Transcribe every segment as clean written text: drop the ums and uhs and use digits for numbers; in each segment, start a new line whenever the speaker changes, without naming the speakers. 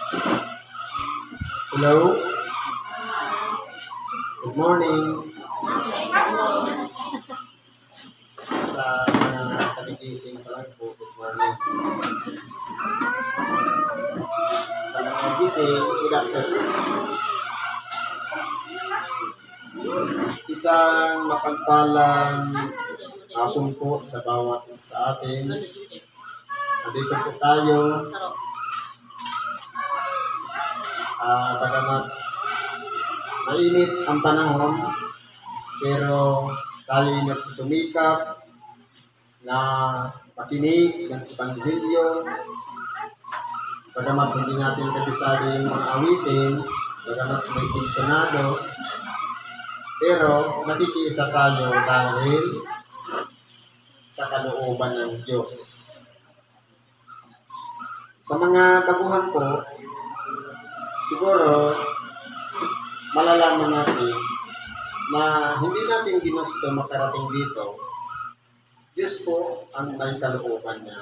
Hello? Good morning. Sa mga kagigising pa lang po, good morning. Sa mga gising, good afternoon. Isang mapagpalang hapon po sa bawat isa sa atin. Nandito po tayo. Bagamat mainit ang panahon, pero tayo ay nagsusumikap na makinig ng Ebanghelyo. Bagamat hindi natin kabisado yung mga awitin, bagamat may sinsyonado, pero nakikiisa tayo dahil sa kalooban ng Diyos. Sa mga baguhan po, siguro malalaman natin na hindi natin ginusto makarating dito. Diyos po ang may kalooban niya.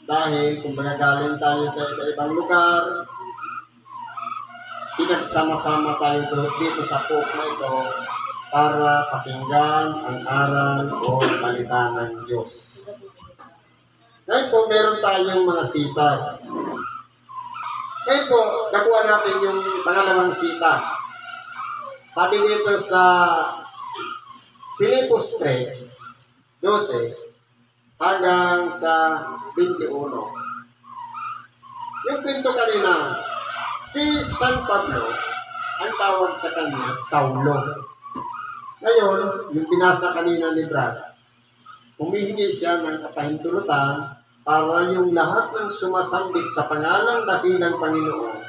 Dahil kung galing tayo sa ibang lugar, pinagsama-sama tayo dito sa pook na ito para pakinggan ang aral o salita ng Diyos. Ngayon po, meron tayong mga sitas. Ngayon po, nakuha natin yung pangalawang sitas. Sabi dito sa Filipos 3:12 hanggang sa 21. Yung kwento kanina, si San Pablo, ang tawag sa kanya, Saulo. Ngayon, yung binasa kanina ni Brad, humihingi siya ng kapahintulutan para yung lahat ng sumasambit sa pangalang dakilang Panginoon,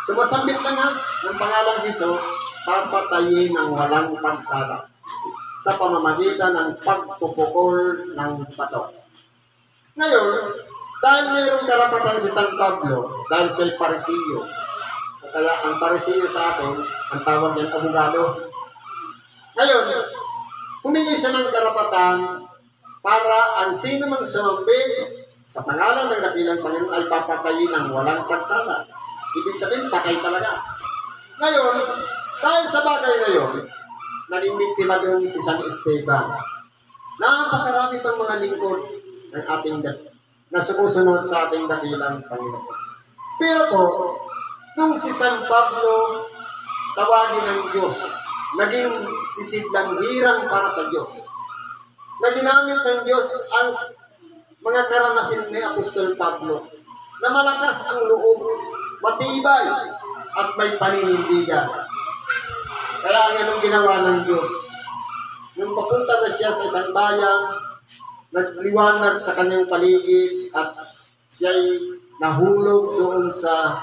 sumasambit na nga ng pangalang Jesus, papatayin ng walang pagsala sa pamamagitan ng pagpupukol ng bato. Ngayon, dahil mayroong karapatan si San Pablo, dahil siya'y Pariseo, kaya ang Pariseo sa atin, ang tawag niyang abogado. Ngayon, humingi siya ng karapatan para ang sino mang sumambit sa pangalan ng dakilang Panginoon ay papatayin ng walang pagsala. Ibig sabihin, patay talaga. Ngayon, dahil sa bagay na yun, naging biktima doon si San Esteban. Napakarami pang mga lingkod ng ating na sumusunod sa ating dakilang Panginoon. Pero po, nung si San Pablo tawagin ng Diyos, naging sisidlang hirang para sa Diyos, na ginamit ng Diyos ang mga karanasin ni Apostol Pablo, na malakas ang loob, matibay, at may paninindigan. Kaya ang anong ginawa ng Diyos, nung papunta na siya sa isang bayan, nagliwanag sa kanyang paligid at siya'y nahulog doon sa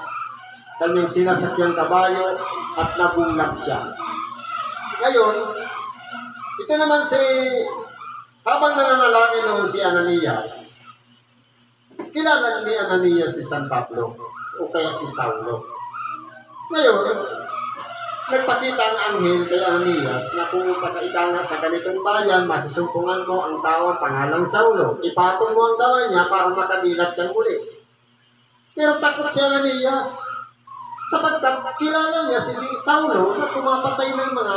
kanyang sinasakyang kabayo at nabulag siya. Ngayon, ito naman habang nananalangin noon si Ananias, kilala ni Ananias si San Pablo o kaya si Saulo. Ngayon, nagpakita ang anghel kay Ananias na kung ika nga sa ganitong bayan, masusumpungan mo ang tao pangalang Saulo. Ipatong mo ang kamay niya para makadilat siyang muli. Pero takot si Ananias sapagkat kilala niya si Saulo na pumapatay ng mga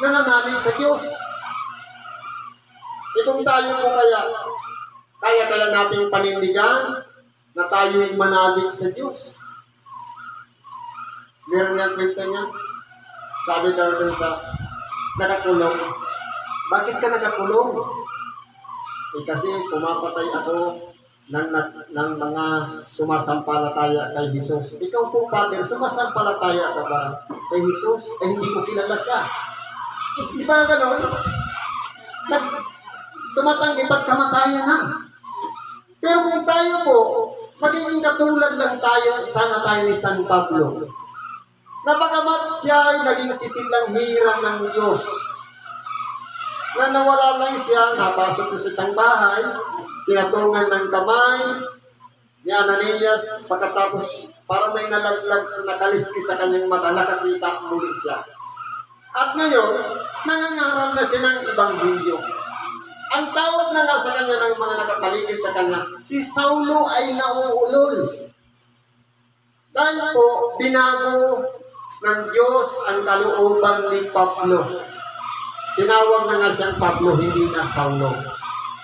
nananalig sa Diyos. Kung tayo po kaya nating panindigan na tayo'y manalig sa Diyos. Meron nga kwento niya. Sabi daw dun sa nakakulong, bakit ka nakakulong? Kasi pumapatay ako ng mga sumasampalataya kay Jesus. Ikaw po, Father, sumasampalataya ka ba kay Jesus? Hindi ko kilala siya. Di ba gano'n? Tumatanggi pagkamatayan na. Pero kung tayo po, magiging katulad lang tayo, sana tayo ni San Pablo. Napagamat siya ay naging sisidlang hirang ng Diyos. Na nawala lang siya, napasok sa isang bahay, pinatungan ng kamay ni Ananias, pagkatapos para may nalaglag sa nakaliski sa kanyang mata, nakakita muli siya. At ngayon, nangangaral na siya ng Ebanghelyo. Ang tawag na nga sa kanya ng mga nakapaligid sa kanya, si Saulo ay nauulol. Ibinago ng Diyos ang kalooban ni Pablo. Tinawag na nga siyang Pablo, hindi na Saulo.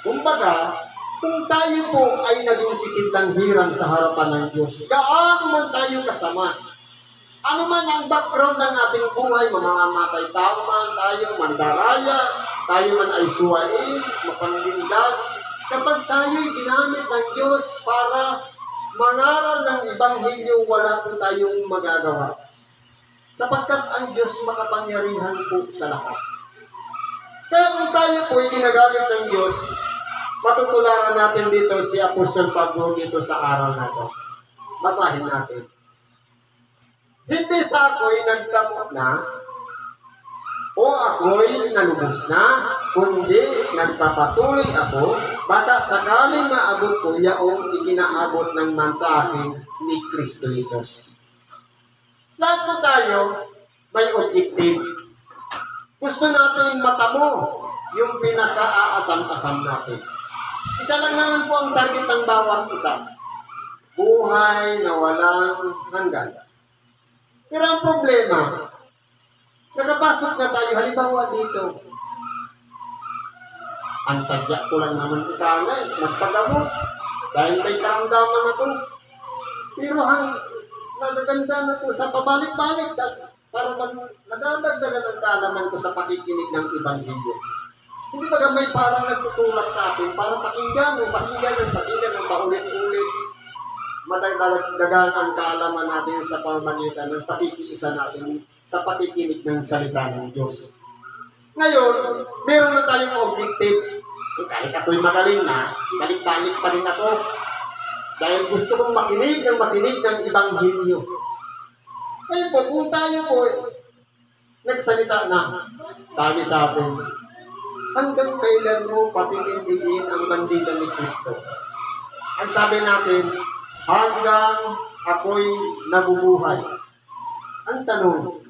Kumbaga, kung tayo po ay naging sisintanghiran sa harapan ng Diyos, gaano man tayo kasama, ano man ang background ng ating buhay, mamamatay tao man tayo, mandaraya, tayo man ay suwain, mapanlindag, kapag tayo'y ginamit ng Diyos para mangaral ng Ebanghelyo, wala po tayong magagawa. Sapagkat ang Diyos makapangyarihan po sa lahat. Kaya kung tayo po ay ginagamit ng Diyos, matutularan natin dito si Apostol Pablo dito sa araw na ito. Basahin natin. Hindi sa ako'y nagtamo na, o ako'y nalubos na, kundi nagpapatuloy ako, bata sakaling maabot ko yaong ikinaabot ng man sa akin ni Kristo Jesus. Lahat po tayo may objective. Gusto natin matamo yung pinaka-aasam-asam natin. Isa lang naman po ang target ng bawat isa. Buhay na walang hanggan. Pero ang problema, nakapasok na tayo, halimbawa dito, ang sadya ko lang naman ikanay, magpagamot, dahil may karamdaman ako. Pero nagaganda na po sa pabalik-balik, para nadadagdagan ang kaalaman ko sa pakikinig ng Ebanghelyo. Hindi ba may parang nagtutulak sa atin para pakinggan ng paulit-ulit. Madagdagan ang kaalaman natin sa pamamagitan ng pakikiisa natin sa pakikinig ng salita ng Diyos. Ngayon, meron na tayong objective. Kahit ako'y magaling na, balik-balik pa rin ako. Dahil gusto kong makinig ng Ebanghelyo. Ngayon po, kung tayo po nagsalita na, sabi sa atin, hanggang kailan mo patinindigin ang bandila ni Kristo? Ang sabi natin, hanggang ako'y nabubuhay. Ang tanong,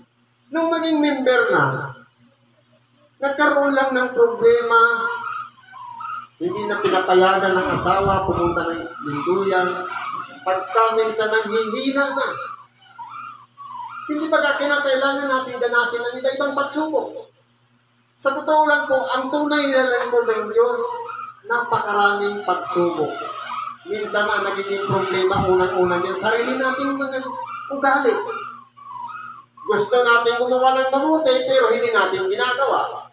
nung maging member na, nagkaroon lang ng problema, hindi na pinapayagan ng asawa, pumunta ng linduyan, pagka minsan nanghihina na. Hindi ba kinakailangan natin danasin ng iba-ibang pagsubok? Sa totoo lang po, ang tunay na lingkod ng Diyos, napakaraming pagsubok. Minsan na nagiging problema, unang-una niya, sarili nating mga ugali. Gusto natin gumawa ng mabuti, pero hindi natin ginagawa.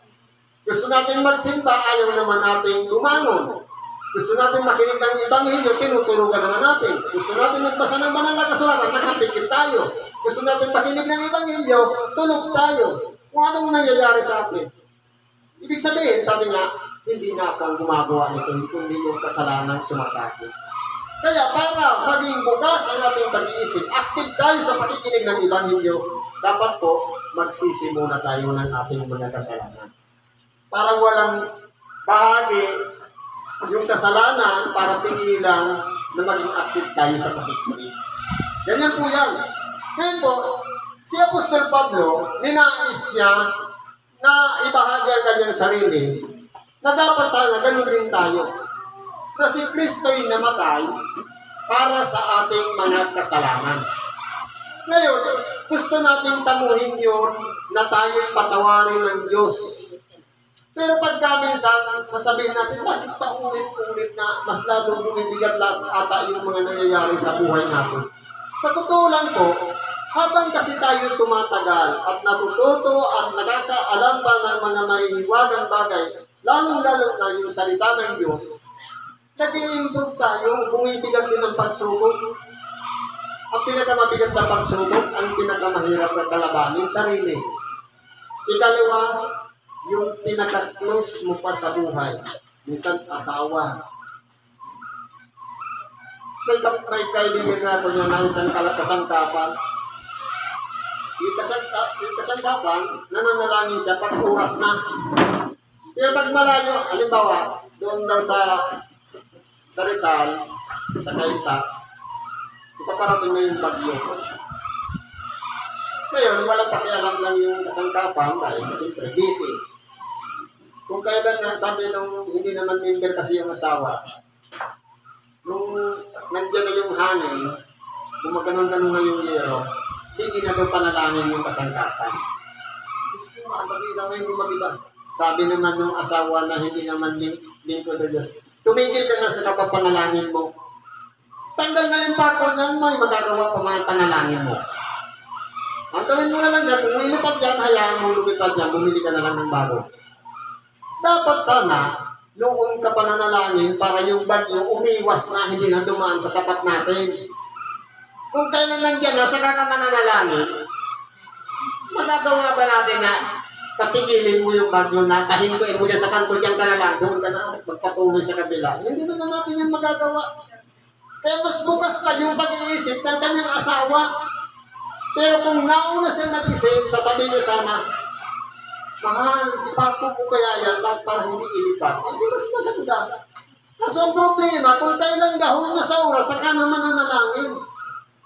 Gusto natin magsimba, ayaw naman natin lumangon. Gusto natin makinig ng Ebanghelyo, tinuturugan naman natin. Gusto natin magbasa ng banal na kasulatan, nakapikit tayo. Gusto natin makinig ng Ebanghelyo, tulog tayo. Kung anong nangyayari sa atin. Ibig sabihin, sabi nga, hindi na akong gumagawa nito, kundi yung kasalanan sumasakit. Kaya para maging bukas ang ating pag-iisip, active tayo sa pakikinig ng Ebanghelyo, dapat po magsisimula tayo ng ating mga kasalanan. Para walang bahagi yung kasalanan para pigilan na maging active tayo sa pakikinig. Ganyan po yan. Ngayon po, si Apostol Pablo, ninais niya na ibahagi ang kanyang sarili na dapat sana ganun din tayo. Na si Kristo'y namatay para sa ating mga kasalanan. Ngayon, gusto nating tamuhin yun na tayo'y patawarin ng Diyos. Pero pagka minsan, sasabihin natin, bakit pa ulit-ulit na mas lalong bumibigat ata yung mga nangyayari sa buhay natin. Sa totoo lang po, habang kasi tayo tumatagal at natututo at nakakaalam pa ng mga mahihiwagang bagay, lalong-lalo na yung salita ng Diyos, nag-i-improve tayo, bumibigat din ang pagsubok. Ang pinakamabigat na pagsubok, ang pinakamahirap na kalabanin, sarili. Ikalawa, yung pinaka-close mo pa sa buhay. Minsan, asawa. May kaibigan na ako niya na isang kasangkapan. Yung kasangkapan, nananalangin siya pag oras na. Pero pag malayo, halimbawa, doon daw sa Rizal, sa Cainta, ipaparating na yung bagyo. Ngayon, walang pakialam lang yung kasangkapan dahil siyempre busy. Kung kailan nga, sabi nung hindi naman member kasi yung asawa, nung nandiyan na yung hangin, gumaganon-ganon na yung yero, sige na daw panalangin yung kasangkapan. Diyos ko, mag-isa ngayon yung mag-iba. Sabi naman ng asawa na hindi naman lingkod ng Diyos, tumigil ka na sa kapapanalangin mo. Tanggal na yung pako niyan, may magagawa pa mga panalangin mo. Ang gawin mo na lang yan, kung ilipad yan, hayaan mo lumipad yan, bumili ka na lang ng bago. Dapat sana, noon ka pananalangin para yung bagyo umiwas na hindi na dumaan sa tapat natin. Kung kailan nandiyan na, saka ka mananalangin, magagawa ba natin na patigilin mo yung bagyo na kahintuin mo yan sa kanto dyan ka na lang, doon ka na magpatuloy sa kabila. Hindi naman natin yan magagawa. Kaya mas bukas pa yung pag-iisip ng kanyang asawa. Pero kung nauna siya nag-isip, sasabihin niya sana, mahal, ipako ko kaya yan para hindi ilipat. Hindi mas maganda. Kaso ang problema, kung kailan gahon na sa oras, saka naman nanalangin.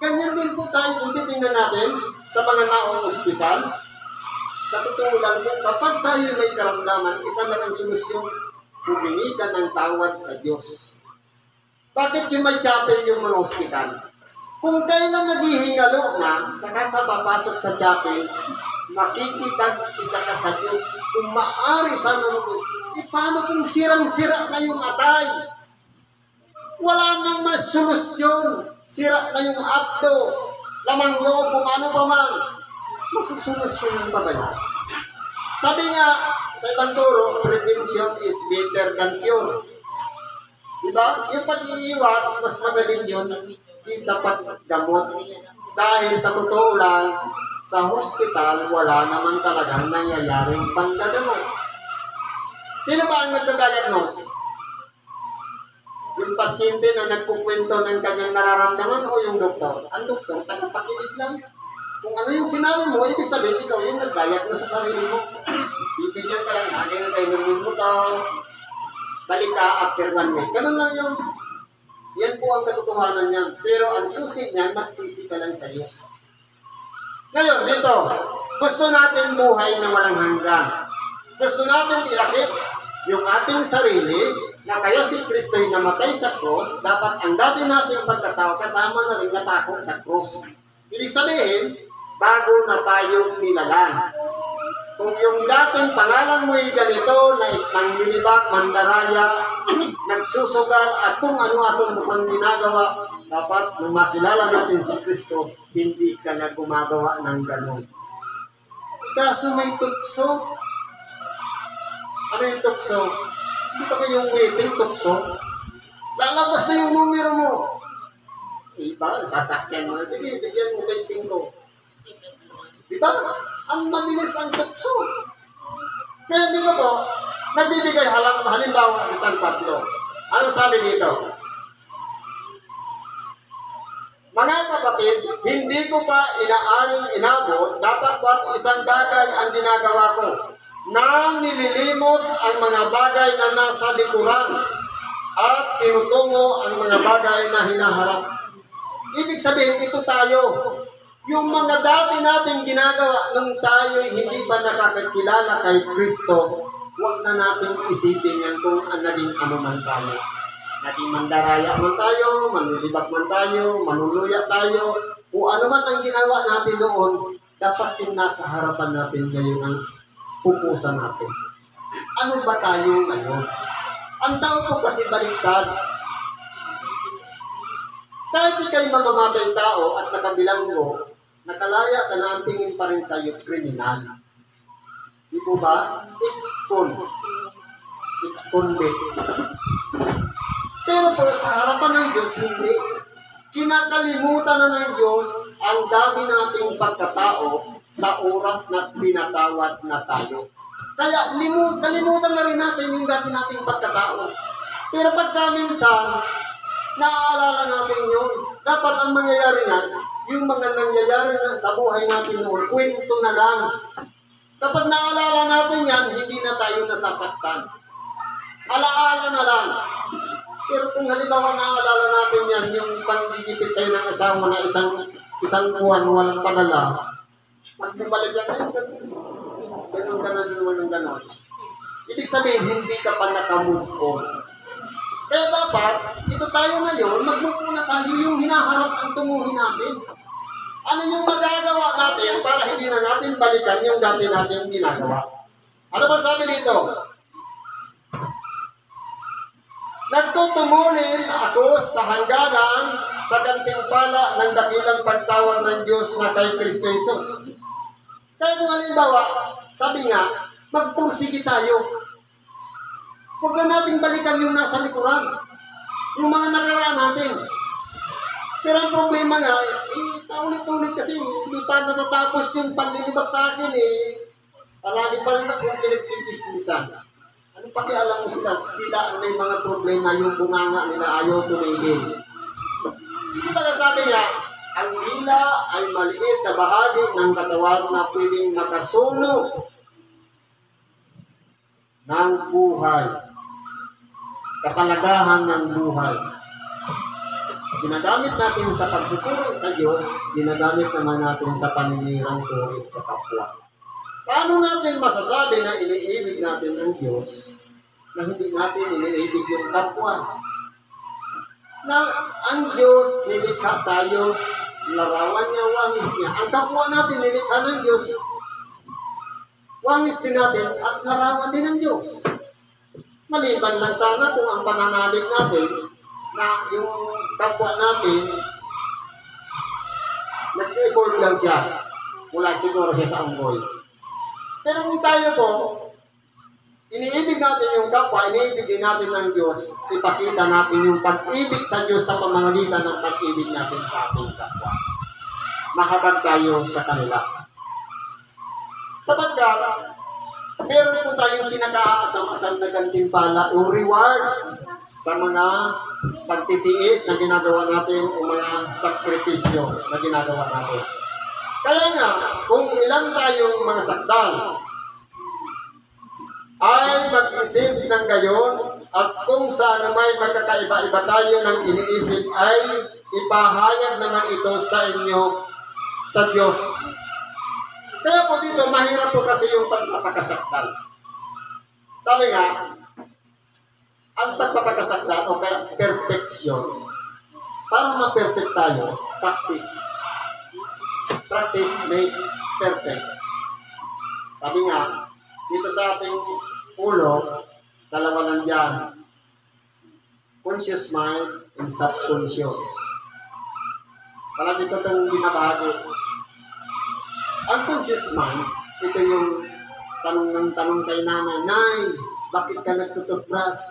Ganyan din po tayo kung titingnan natin sa mga naong ospital. Sa totoo lang po, kapag tayo may karamdaman, isa lang ang solusyon, humingi ka ng tawad sa Diyos. Bakit yung may chapel yung mga ospital? Kung kailan naghihingalo na, saka ka papasok sa chapel, makikipag-isa ka sa Diyos. Kung maaari sana mo, paano kung sirang-sira na yung atay? Wala nang mas solusyon. Sira na yung apdo. Lamang loob kung ano pa man. Masusolusyon pa ba yan? Sabi nga sa ibang turo, prevention is better than cure. Diba? Yung pag-iiwas, mas magaling yun kaysa paggamot. Dahil sa totoo lang, sa hospital, wala naman talagang nangyayaring panggagamot. Sino ba ang nagda-diagnose? Yung pasyente na nagkukwento ng kanyang nararamdaman o yung doktor? Ang doktor, tagapakinig lang. Kung ano yung sinabi mo, ibig sabihin ikaw yung nag-diagnose sa sarili mo. Bibigyan ka lang, ganyan kayo ng motor, balik ka after 1 week. Ganun lang yung, yan po ang katotohanan niyan. Pero ang susi niyan, magsisi ka lang sa Diyos. Ngayon, dito, gusto natin buhay na walang hanggan. Gusto natin ilakip yung ating sarili na kaya si Kristo'y namatay sa cross, dapat ang dati nating pagkatao kasama na rin natako sa cross. Ibig sabihin, bago na tayo nilalang. Kung yung dating pangalan mo'y ganito, na nanglilibak, mandaraya, nagsusugal, at kung ano-ano mo pang ginagawa, dapat nung makilala natin si Kristo, hindi ka na gumagawa ng ganon. Kaso may tukso. Ano yung tukso? Hindi pa kayong waiting tukso? Lalabas na yung numero mo. Iba, sasakyan mo. Sige, bigyan mo 25. Diba? Ang mabilis ang tukso. Kaya dito po, nagbibigay halimbawa si San Pablo. Ano sabi dito? Mga kapatid, hindi ko pa inaaning inabot, dapat ba't isang bagay ang ginagawa ko, na nililimot ang mga bagay na nasa likuran at tinutungo ang mga bagay na hinaharap. Ibig sabihin, ito tayo. Yung mga dati natin ginagawa nung tayo hindi pa nakakakilala kay Kristo, huwag na natin isipin yan kung naging ano man tayo. Naging mandaraya man tayo, manlilibak man tayo, manuluya tayo, o ano man ang ginawa natin noon, dapat yung nasa harapan natin ngayon ang pupusan natin. Ano ba tayo ngayon? Ang tao po kasi baliktad. Kahit ikay mamamatay tao at nakabilang mo, nakalaya ka na ang tingin pa rin sa iyo, kriminal. Di po ba? Ex-convict. Pero po, sa harapan ng Diyos, hindi. Kinakalimutan na ng Diyos ang dami nating pagkatao sa oras na pinatawad na tayo. Kaya kalimutan na rin natin yung dati nating pagkatao. Pero pagka minsan, naaalala natin yun. Dapat ang mangyayari yan, yung mga nangyayari na sa buhay natin noon, kwento na lang. Kapag naalala natin yan, hindi na tayo nasasaktan. Alaala na lang. Pero kung halimbawa naalala natin yan, yung pangigipit sa'yo ng asawa na isang buwan, walang padala, magbabalik yan, ganun ka na naman ng ganon. Ibig sabihin, hindi ka pa nakamove on. Kaya dapat, ito tayo ngayon, mag-move on na tayo yung hinaharap ang tunguhin natin. Ano yung magagawa natin para hindi na natin balikan yung dati nating ginagawa. Ano ba sabi dito? Nagtutumulin ako sa hangganan sa gantimpala ng dakilang pagtawag ng Diyos na kay Kristo Jesus. Kaya kung halimbawa, sabi nga, magpursige tayo. Huwag na natin balikan yung nasa likuran. Yung mga nakaraan natin. Pero ang problema nga, paulit-ulit kasi hindi pa natatapos yung panlilibak sa akin Palagi pa rin akong pinagchichismisan. Anong pakialam mo sila? Sila may mga problema, yung bunganga nila ayaw tumigil. Hindi ba sabi nga, ang dila ay maliit na bahagi ng katawan na pwedeng makasunog ng buhay. Katalagahan ng buhay. Ginagamit natin sa pagpupuri sa Diyos, ginagamit naman natin sa paninirang turit sa kapwa. Paano natin masasabi na iniibig natin ng Diyos na hindi natin iniibig yung kapwa? Na ang Diyos, nilikha tayo, larawan niya, wangis niya. Ang kapwa natin, nilikha ng Diyos, wangis din natin at larawan din ng Diyos. Maliban lang sana kung ang pananalig natin na yung kapwa natin, nag-evolve lang siya. Mula siguro siya sa unggoy. Pero kung tayo po, iniibig natin yung kapwa, iniibig din natin ng Diyos, ipakita natin yung pag-ibig sa Diyos sa pamamagitan ng pag-ibig natin sa ating kapwa. Mahabag tayo sa kanila. Sapagkat, meron po tayong pinaka-asam-asam na gantimpala o reward sa mga pagtitiis na ginagawa natin o mga sakripisyo na ginagawa natin. Kaya nga, kung ilan tayong mga sakdal ay mag-isip ng gayon at kung saan may magkakaiba-iba tayo ng iniisip ay ipahayag naman ito sa inyo sa Diyos. Kaya po dito, mahirap po kasi yung pagpapakasakdal. Sabi nga, ang pagpapakasakdal o kaya perfection, para ma-perfect tayo, practice. Practice makes perfect. Sabi nga, dito sa ating ulo, dalawa lang dyan. Conscious mind and subconscious. Palagi ko itong binabahagi. Ang conscious mind, ito yung tanong ng tanong kay nanay, Nay, bakit ka nagtututbrush?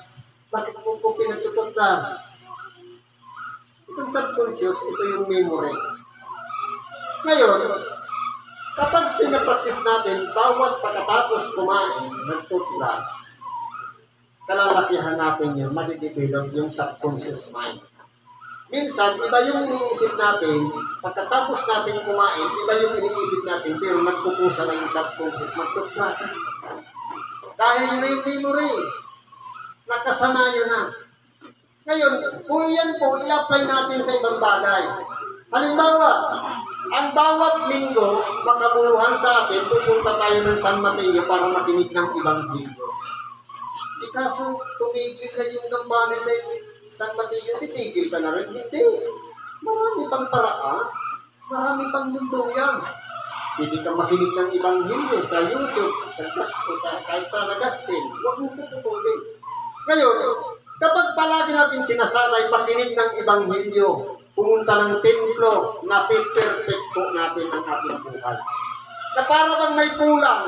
Bakit po ko pinagtututbrush? Itong subconscious, ito yung memory. Ngayon, kapag pinapractice natin, bawat pagkatapos kumain, nagtutbrush, kalalakihan natin yun, madidevelop yung subconscious mind. Minsan, iba yung iniisip natin, pagkatapos natin kumain, iba yung iniisip natin, pero nagpupusa na yung subconscious, mag-toothbrush. Dahil yun na yung memory. Nakasanayan na. Ngayon, kung yan po, i-apply natin sa ibang bagay. Halimbawa, ang bawat linggo, makabuluhan sa atin, pupunta tayo ng San Mateo para makinig ng ibang linggo. Kaso, tumigil na yung gambane sa San Mateo, titigil ka na rin. Hindi. Marami pang paraan. Marami pang mundo yan. Pwede kang makinig ng Ebanghelyo sa YouTube, kahit sa Nagastin. Huwag mong puputulin. Ngayon, kapag palagi natin sinasanay makinig ng Ebanghelyo, pumunta ng templo, na perfect po natin ang ating buhay. Na para bang may kulang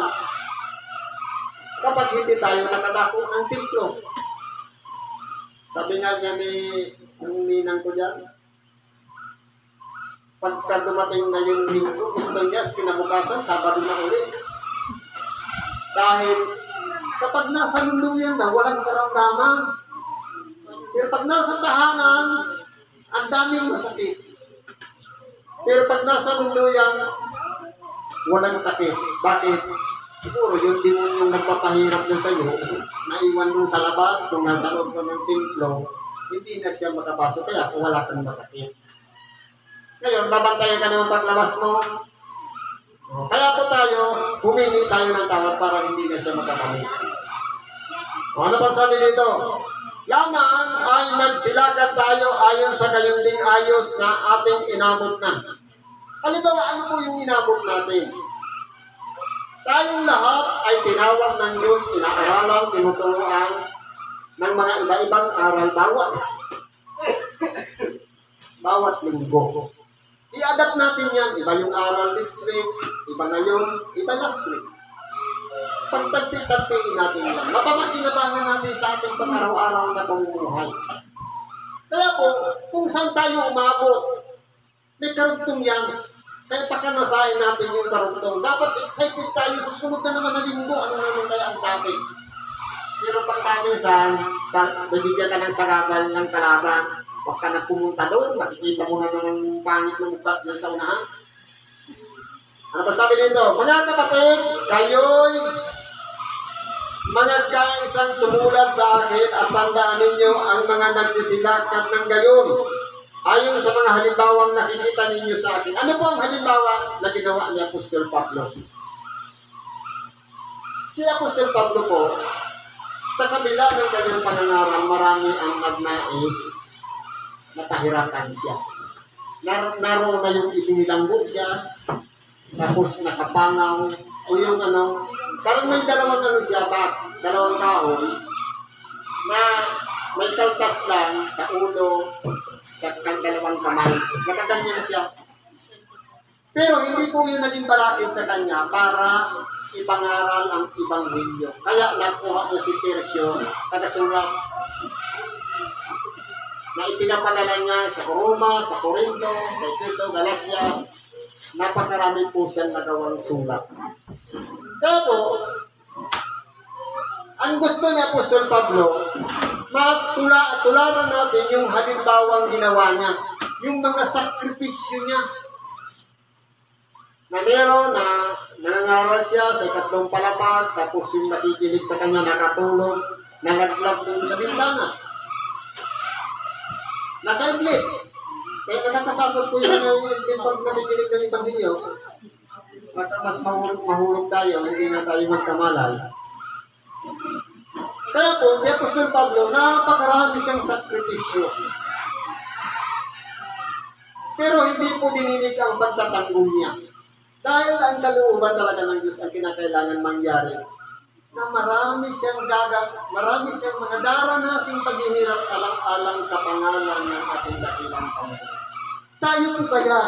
kapag hindi tayo nakadako ng templo. Sabi nga niya yung ninang ko dyan, pagka dumating na yung linggo, gusto niya, kinabukasan, Sabado na ulit. Dahil kapag nasa lunduyan na, walang karamdaman. Pero pag nasa tahanan, ang daming masakit. Pero pag nasa lunduyan, walang sakit. Bakit? Siguro yung demonyong nagpapahirap na sa'yo, naiwan mo sa labas, kung nasa loob ka ng templo, hindi na siya makapasok, kaya wala kang masakit. Ngayon, babantayan ka naman paglabas mo. Kaya po tayo, humingi tayo ng tawad para hindi na siya makabalik. Ano bang sabi dito? Lamang ay nagsilagan tayo ayon sa gayunding ayos na ating inabot na. Halimbawa, ano po yung inabot natin? natin. Tayong lahat ay tinawag ng Diyos, inaaralan, tinuturuan ng mga iba-ibang aral bawat linggo. I-adapt natin yan. Iba yung aral next week, iba ngayon, iba last week. Pagtagpi-tagpiin natin yan. Mapapakinabangan natin sa ating pang-araw-araw na pamumuhay. Kaya po, kung saan tayo umabot, may karugtong yan. Kaya pakanasahin natin yung karugtong. Dapat excited tayo sa sunod na naman na linggo. Ano naman kaya ang topic? Pero pag minsan, bibigyan ka ng sarabal ng kalaban, huwag ka na pumunta doon, makikita mo na naman yung pangit ng mukha dyan sa unahan. Ano ba sabi dito? Mga kapatid, kayo'y mga kaisang tumulad sa akin at tandaan ninyo ang mga nagsisilakad ng gayon. Ayon sa mga halimbawang nakikita ninyo sa akin. Ano po ang halimbawa na ginawa ni Apostol Pablo? Si Apostol Pablo po, sa kabila ng kanyang pangangaral, marami ang nagnais na pahirapan siya. Naroon na yung ibinilanggo siya, tapos nakapangaw, o yung parang may dalawang kahoy, na may kaltas lang sa ulo, sa dalawang kamay. Nakaganyan siya. Pero hindi po yun naging balakid sa kanya para ipangaral ang Ebanghelyo. Kaya nakuha niya si Tercio, tagasulat, na ipinapadala niya sa Roma, sa Corinto, sa Efeso, Galacia. Napakarami po siyang nagawang sulat. Kaya po, ang gusto ni Apostol Pablo, tularan natin yung halimbawang ginawa niya, yung mga sakripisyo niya, na meron na nangangaral siya sa ikatlong palapag, tapos yung nakikinig sa kanya nakatulog, nalaglag doon sa bintana. Nakaiglit. Kaya nakakatakot po yung pag nakikinig ng Ebanghelyo. Mas mahulog tayo, hindi na tayo magkamalay. Kaya po, si Apostol Pablo, napakarami siyang sakripisyo. Pero hindi po dininig ang pagtatanggol niya. Dahil ang kalooban talaga ng Diyos ang kinakailangan mangyari. Na marami siyang mga daranasing paghihirap alang-alang sa pangalan ng ating dakilang Panginoon. Tayo po kaya,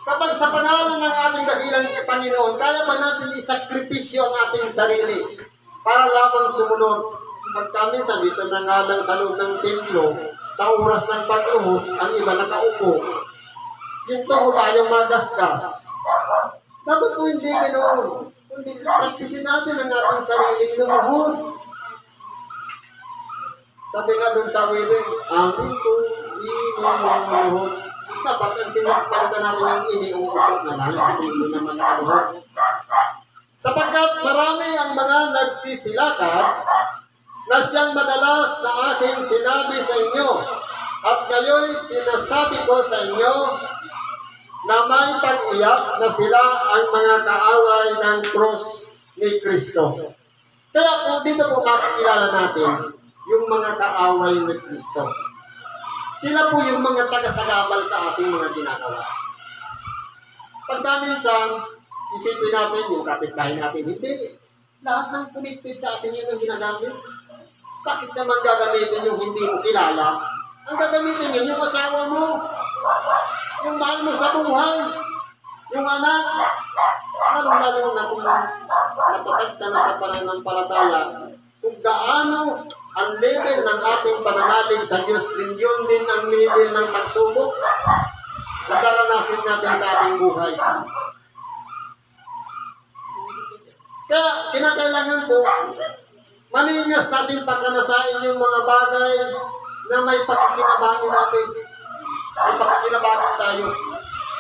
kapag sa pangalan ng ating dakilang Panginoon, kaya ba natin isakripisyo ang ating sarili para lamang sumunod? Pag minsan dito na nga lang sa loob ng templo, sa oras ng pagluhod, ang iba nakaupo. Yung tuhod ayaw magasgas. Dapat po hindi ganoon. Kundi praktisin natin ang ating sariling lumuhod. Sabi nga doon sa wedding, amin po, inilumuhod. Dapat ang sinapalitan natin ang iniuupot na lang kasi hindi naman nakaluhod. Sapagkat marami ang mga nagsisilakad na siyang madalas na aking sinabi sa inyo at ngayon sinasabi ko sa inyo na may pag-iyak na sila ang mga kaaway ng cross ni Kristo. Kaya kung dito po makikilala natin yung mga kaaway ni Kristo. Sila po yung mga tagasagabal sa ating mga ginagawa. Pagkaminsan, isipin natin yung kapitbahay natin, hindi. Lahat ng connected sa atin yun ang ginagamit. Bakit naman gagamitin yung hindi mo kilala? Ang gagamitin yun, yung asawa mo, yung mahal mo sa buhay, yung anak, lalo na kung matatag ka na sa pananampalataya, kung gaano ang level ng ating pananalig sa Diyos, yun din ang level ng pagsubok na daranasin natin sa ating buhay. Kaya kinakailangan po, maningas natin pagkanasain yung mga bagay na may pakikinabangan natin. May pakikinabangan tayo.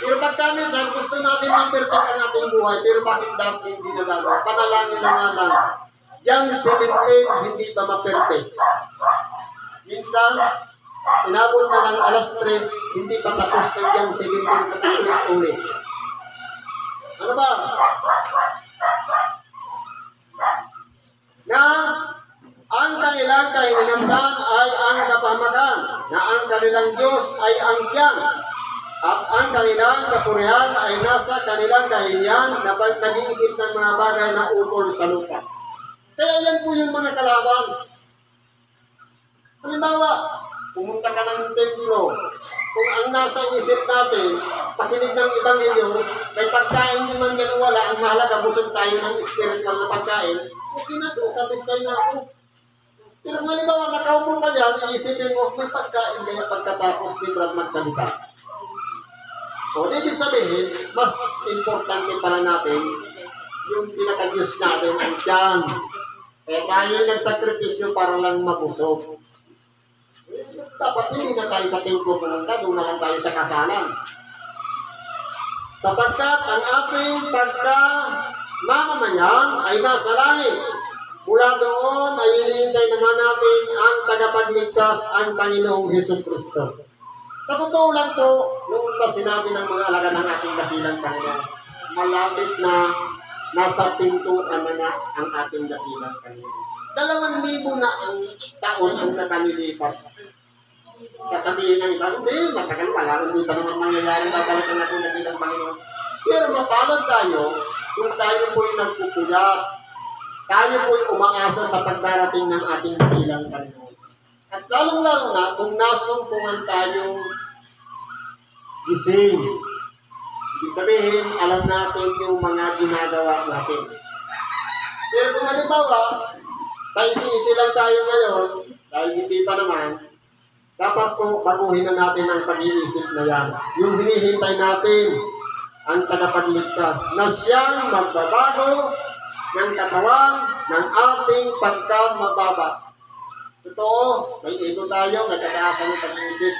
Pero pagka minsan, gusto natin mag-perfect ang ating buhay, pero bakit dapat hindi nagagawa? Panalangin na nga lang. John 17, hindi ba ma-perfect? Minsan, inabot na ng alas 3, hindi pa tapos ng John 17, katulit-ulit. Ano ba? Na ang kanilang kahinandan ay ang kapahamakan, na ang kanilang Diyos ay ang tiyan, At ang kanilang kapurihan ay nasa kanilang kahinyan na nag-iisip ng mga bagay na ukol sa lupa. Kaya yan po yung mga kalaban. Halimbawa, pumunta ka ng templo, kung ang nasa isip natin, pakinig ng Ebanghelyo, may pagkain naman yan wala, ang mahalaga, busog tayo ng spiritual na pagkain, okay na ito, satisfy na ako. Pero kung halimbawa, nakaupo ka dyan, iisipin mo, may pagkain kaya pagkatapos ni Brad magsalita. O, ibig sabihin, mas importante pala natin yung pinaka-Diyos natin ang tiyan. Kaya tayo nagsakripisyo para lang mabusog. Dapat hindi na tayo sa templo pumunta, doon na lang tayo sa kasalan. Sapagkat ang ating pagka-mamamayan ay nasa langit. Mula doon ay hinihintay naman natin ang tagapagligtas, ang Panginoong Hesukristo. Sa totoo lang to, noon pa sinabi ng mga alagad ng ating dakilang Panginoon, malapit na nasa pintuan na ang ating dakilang Panginoon. 2,000 na ang taon ang nakanilipas. Sasabihin ng iba, hindi, matagal pala, hindi pa naman mangyayari, babalik ang ating dakilang Panginoon. Pero mapalad tayo kung tayo po'y nagpupuyat, tayo po'y umaasa sa pagdarating ng ating dakilang Panginoon. At lalong-lalo na kung nasumpungan tayong gising. Ibig sabihin, alam natin yung mga ginagawa natin. Pero kung halimbawa, tayo-sisi lang tayo ngayon, dahil hindi pa naman, dapat po baguhin na natin ang pag-iisip na yan. Yung hinihintay natin, ang tagapagligtas, na siyang magbabago ng katawan ng ating pagkamababa. Totoo, may ego tayo, nagkakaasa ng pag-iisip.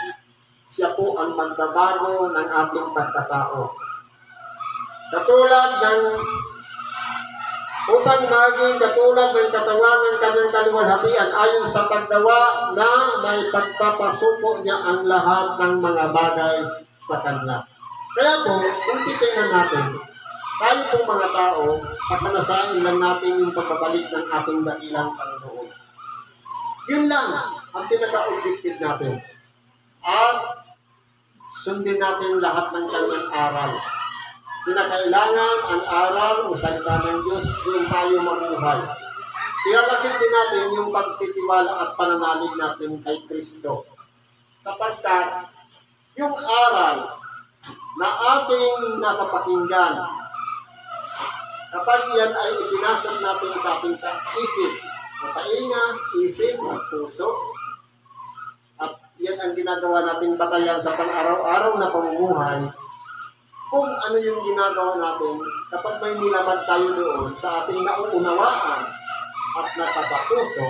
Siya po ang magbabago ng ating pagkatao. Katulad ng upang maging katulad ng katawan ng kanyang kaluwalhatian ayon sa paggawa na may pagpapasuko niya ang lahat ng mga bagay sa kanya. Kaya po, kung titingnan natin, tayo pong mga tao, pagkanasain lang natin yung pagbabalik ng ating dakilang Panginoon. Yun lang ang pinaka-objective natin. At sundin natin lahat ng kanyang aral. Kinakailangan ang aral o salita ng Diyos, doon tayo mamuhay. Ilalakit din natin yung pagtitiwala at pananalig natin kay Kristo. Sapagkat yung aral na ating napapakinggan, kapag yan ay ipinasok natin sa ating isip, matainga, isip, at puso, at yan ang ginagawa nating batayan sa pang-araw-araw na pamumuhay, kung ano yung ginagawa natin, kapag may nilabad tayo doon sa ating nauunawaan at nasa sa puso,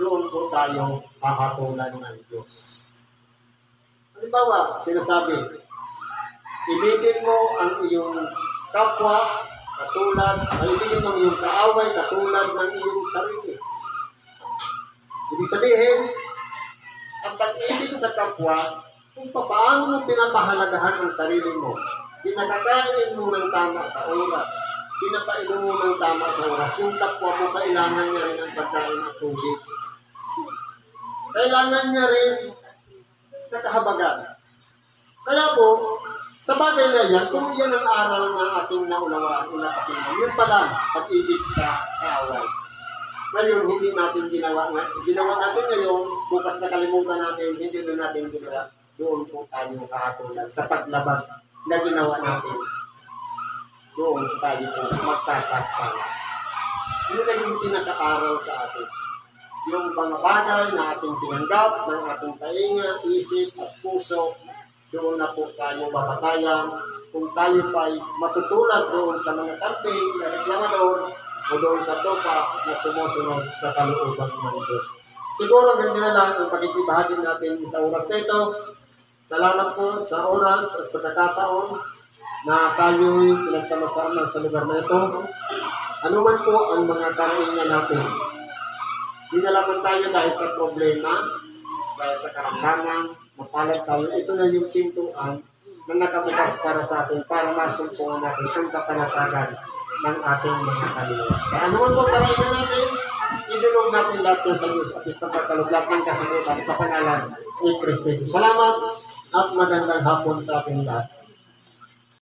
doon po tayo hahatulan ng Diyos. Halimbawa, sinasabi, ibigin mo ang iyong kapwa katulad, ibigin mo ang iyong kaaway katulad ng iyong sarili. Ibig sabihin, ang pag-ibig sa kapwa, kung paano mo pinapahalagahan ang sarili mo, pinakakain mo ng tama sa oras, pinapainom mo ng tama sa oras, yung kapwa mo kailangan niya rin ang pagkain at tubig. Kailangan niya rin nakahabagan. Kaya po, sa bagay na yan, kung yan ang aral ng ating naunawaan o napakinggan, yun pala pag-ibig sa kaaway. Ngayon, hindi natin ginawa natin ngayon, bukas nakalimutan natin, hindi na natin ginawa. Doon po tayo kahatulan sa paglabag na ginawa natin. Doon tayo po magkakasala. Yun na yung pinaka-aral sa atin. Yung mga bagay na ating tinanggap, ng ating tainga, isip at puso, doon na po tayo babatayan. Kung tayo pa'y matutulad doon sa mga camping na reklamador o doon sa topa na sumusunod sa kalooban ng Diyos. Siguro ganyan na lang ang pagkikibahagi natin sa oras na ito. Salamat po sa oras at pagkakataon na tayo'y pinagsama-sama sa lugar na ito. Ano man po ang mga karaingan natin. Di na lamang tayo dahil sa problema, dahil sa karamdaman, mapalad tayo. Ito na yung pintuan na nakabukas para sa atin, para masumpungan natin ang kapanatagan ng ating mga kaluluwa. Kaya ano man po ang karaingan natin, idulog natin lahat sa Diyos at ipagkakalog lahat ng kasagutan sa pangalan ni Kristo Jesus. Salamat. at magandang hapon sa ating lahat.